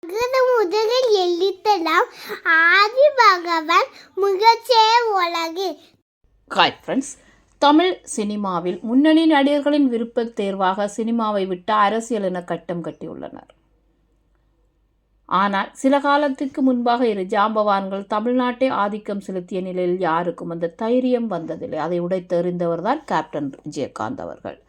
முதலில் எழுத்தலாம் ஆதி பகவன் முகச்சே உலகு. Hi friends, Tamil சினிமாவில் முன்னணி நடிகர்களின் விருப்ப தேர்வாக சினிமாவை விட்டு அரசியல் என கட்டம் கட்டியுள்ளனர். ஆனால் சில காலத்திற்கு முன்பாக இரு ஜாம்பவான்கள் தமிழ்நாட்டை ஆதிக்கம் செலுத்திய நிலையில் யாருக்கும் அந்த தைரியம் வந்ததில்லை. அதை உடைத்தெறிந்தவர் தான் கேப்டன் விஜயகாந்த் அவர்கள்.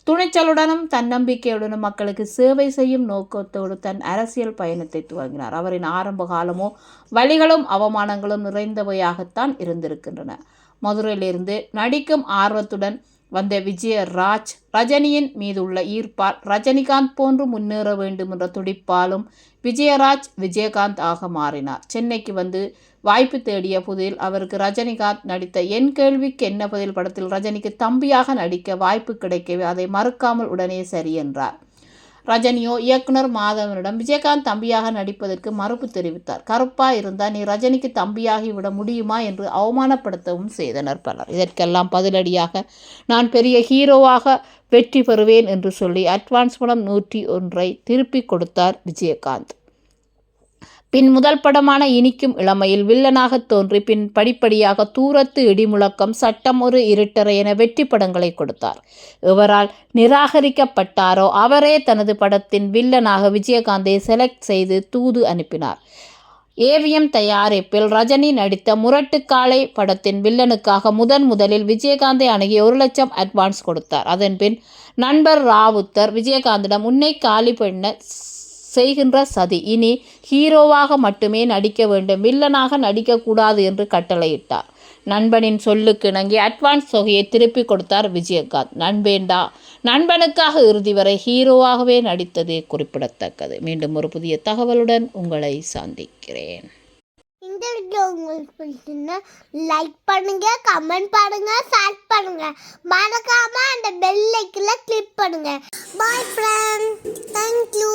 துணிச்சலுடனும் தன்னம்பிக்கையுடனும் மக்களுக்கு சேவை செய்யும் நோக்கத்தோடு தன் அரசியல் பயணத்தை துவங்கினார். அவரின் ஆரம்ப காலமோ வலிகளும் அவமானங்களும் நிறைந்தவையாகத்தான் இருந்திருக்கின்றன. மதுரையிலிருந்து நடிக்கும் ஆர்வத்துடன் வந்த விஜயராஜ் ரஜினியின் மீதுள்ள ஈர்ப்பால் ரஜினிகாந்த் போன்று முன்னேற வேண்டும் என்ற துடிப்பாலும் விஜயராஜ் விஜயகாந்த் ஆக மாறினார். சென்னைக்கு வந்து வாய்ப்பு தேடிய புதில் அவருக்கு ரஜினிகாந்த் நடித்த என் கேள்விக்கு என்ன பதில் படத்தில் ரஜினிக்கு தம்பியாக நடிக்க வாய்ப்பு கிடைக்கவே அதை மறுக்காமல் உடனே சரி என்றார். ரஜினியோ இயக்குனர் மாதவனிடம் விஜயகாந்த் தம்பியாக நடிப்பதற்கு மறுப்பு தெரிவித்தார். கருப்பா இருந்தால் நீ ரஜினிக்கு தம்பியாகி விட முடியுமா என்று அவமானப்படுத்தவும் செய்தனர் பலர். இதற்கெல்லாம் பதிலடியாக நான் பெரிய ஹீரோவாக வெற்றி பெறுவேன் என்று சொல்லி அட்வான்ஸ் படம் 101 திருப்பி கொடுத்தார் விஜயகாந்த். பின் முதல் படமான இனிக்கும் இளமையில் வில்லனாக தோன்றி பின் படிப்படியாக தூரத்து இடிமுழக்கம், சட்டம் ஒரு இருட்டறை என வெற்றி படங்களை கொடுத்தார். இவரால் நிராகரிக்கப்பட்டாரோ அவரே தனது படத்தின் வில்லனாக விஜயகாந்தை செலக்ட் செய்து தூது அனுப்பினார். ஏவிஎம் தயாரிப்பில் ரஜினி நடித்த முரட்டுக்காளை படத்தின் வில்லனுக்காக முதலில் விஜயகாந்தை அணுகி 1 லட்சம் அட்வான்ஸ் கொடுத்தார். அதன்பின் நண்பர் ராவுத்தர் விஜயகாந்திடம் உன்னை காலி பண்ண செய்கின்ற சதி, இனி ஹீரோவாக மட்டுமே நடிக்க வேண்டும், வில்லனாக நடிக்கக்கூடாது என்று கட்டளையிட்டார். நண்பனின் சொல்லுக்கு இணங்கி அட்வான்ஸ் தொகையை திருப்பி கொடுத்தார் விஜயகாந்த். நண்பேண்டா நண்பனுக்காக இறுதி வரை ஹீரோவாகவே நடித்தது குறிப்பிடத்தக்கது. மீண்டும் ஒரு புதிய தகவலுடன் உங்களை சந்திக்கிறேன். இந்த வீடியோ உங்களுக்கு பிடிச்சிருந்தா லைக் பண்ணுங்க, கமெண்ட் பண்ணுங்க, ஷேர் பண்ணுங்க. மறக்காம அந்த பெல் ஐக்கனை கிளிக் பண்ணுங்க. Bye friends, thank you.